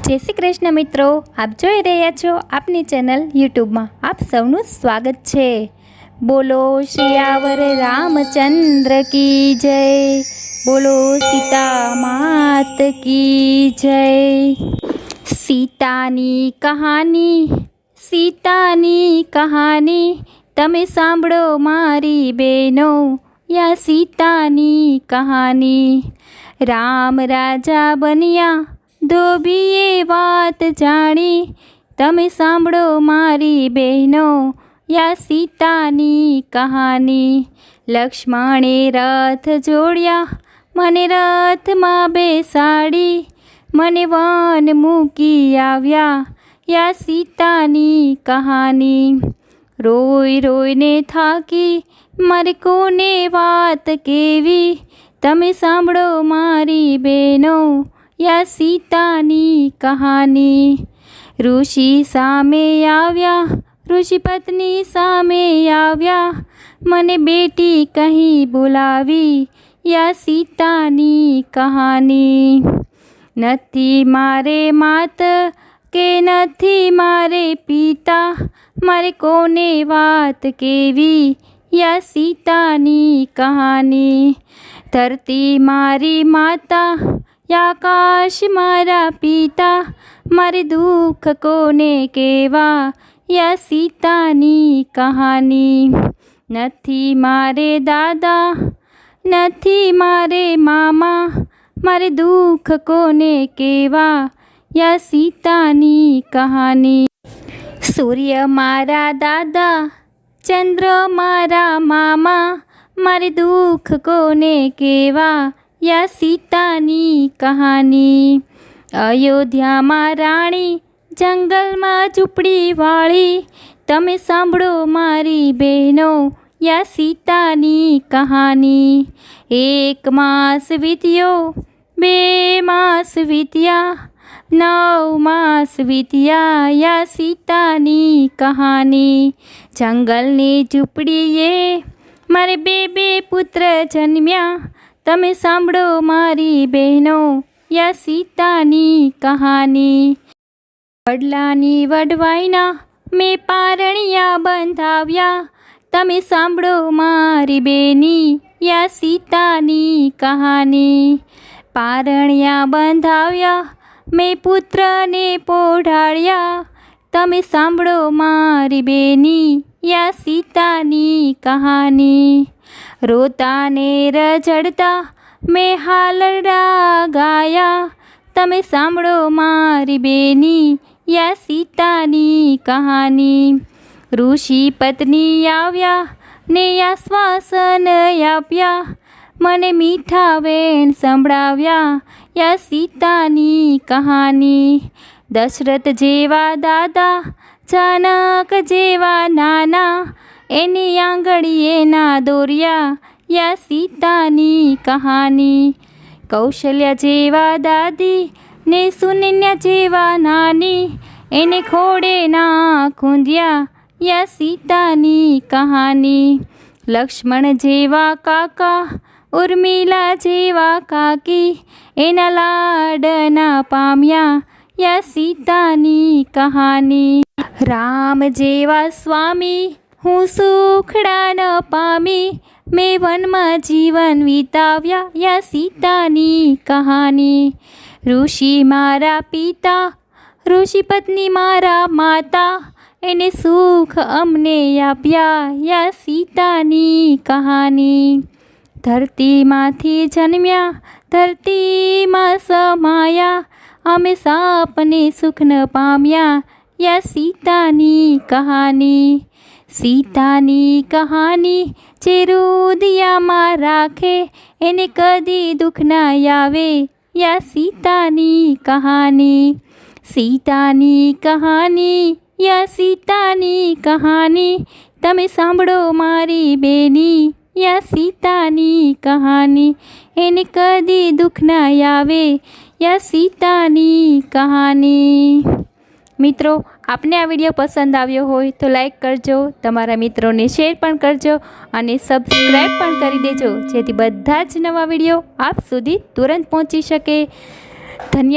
જય શ્રી કૃષ્ણ મિત્રો, આપ જોઈ રહ્યા છો આપની ચેનલ યુટ્યુબમાં આપ સૌનું સ્વાગત છે। બોલો શિયાવર રામચંદ્ર કી જય, બોલો સીતા માત કી જય। સીતાની કહાની તમે સાંભળો મારી બહેનો, યા સીતાની કહાની। રામ રાજા બન્યા ધોબીએ વાત જાણી, તમે સાંભળો મારી બહેનો, યા સીતાની કહાની। લક્ષ્મણે રથ જોડ્યા મને રથમાં બેસાડી, મને વન મૂકી આવ્યા, યા સીતાની કહાની। રોઈ રોઈને થાકી મારે કોને વાત કેવી, તમે સાંભળો મારી બહેનો, યા સીતાની કહાની। ઋષિ સામે આવ્યા, ઋષિ પત્ની સામે આવ્યા, મને બેટી કહી બોલાવી, યા સીતાની કહાની। નથી મારે માત કે નથી મારે પિતા, મારે કોને વાત કેવી, યા સીતાની કહાની। ધરતી મારી માતા, આકાશ મારા પિતા, મારે દુઃખ કોને કહેવા, યા સીતાની કહાની। નથી મારે દાદા નથી મારે મામા, મારે દુઃખ કોને કહેવા, યા સીતાની કહાની। સૂર્ય મારા દાદા, ચંદ્ર મારા મામા, મારે દુઃખ કોને કહેવા, યા સીતાની કહાની। અયોધ્યામાં રાણી, જંગલમાં ઝૂંપડી વાળી, તમે સાંભળો મારી બહેનો, યા સીતાની કહાની। 1 માસ વીત્યો, 2 માસ વીત્યા, 9 માસ વીત્યા, યા સીતાની કહાની। જંગલની ઝૂંપડીએ મારે 2 પુત્ર જન્મ્યા, તમે સાંભળો મારી બહેનો, યા સીતાની કહાની। વડલાની વડવાઈના મેં પારણિયા બંધાવ્યા, તમે સાંભળો મારી બેની, યા સીતાની કહાની। પારણિયા બંધાવ્યા મેં પુત્રને પોઢાડ્યા, તમે સાંભળો મારી બેની, યા સીતાની કહાની। રોતા ને રઝળતા મેં હાલરડા ગાયા, તમે સાંભળો મારી બેની, યા સીતાની કહાની। ઋષિ પત્ની આવ્યા ને આશ્વાસન આપ્યા, મને મીઠા વેણ સંભળાવ્યા, યા સીતાની કહાની। દશરથ જેવા દાદા, જનક જેવા નાના, એની આંગળીએ ના દોર્યા, યા સીતાની કહાની। કૌશલ્યા જેવા દાદી ને સુનન્યા જેવા નાની, એને ખોડે ના ખૂંદ્યા, યા સીતાની કહાની। લક્ષ્મણ જેવા કાકા, ઉર્મિલા જેવા કાકી, એના લાડના પામ્યા, યા સીતાની કહાની। રામ જેવા સ્વામી હું સુખડા ન પામી, મેં વનમાં જીવન વિતાવ્યા, યા સીતાની કહાની। ઋષિ મારા પિતા, ઋષિ પત્ની મારા માતા, એને સુખ અમને આપ્યા, યા સીતાની કહાની। ધરતીમાંથી જન્મ્યા, ધરતીમાં સમાયા, અમે સાપને સુખ ન પામ્યા, યા સીતાની કહાની। સીતાની કહાની જે હૃદયમાં રાખે, એને કદી દુઃખ ના આવે, યા સીતાની કહાની। સીતાની કહાની, યા સીતાની કહાની, તમે સાંભળો મારી બેની, યા સીતાની કહાની, એને કદી દુઃખ ના આવે, યા સીતાની કહાની। મિત્રો, આપને આ વિડીયો પસંદ આવ્યો હોય તો લાઈક કરજો, તમારા મિત્રોને શેર પણ કરજો અને સબસ્ક્રાઈબ પણ કરી દેજો, જેથી બધા જ નવા વિડીયો આપ સુધી તુરંત પહોંચી શકે। ધન્યવાદ।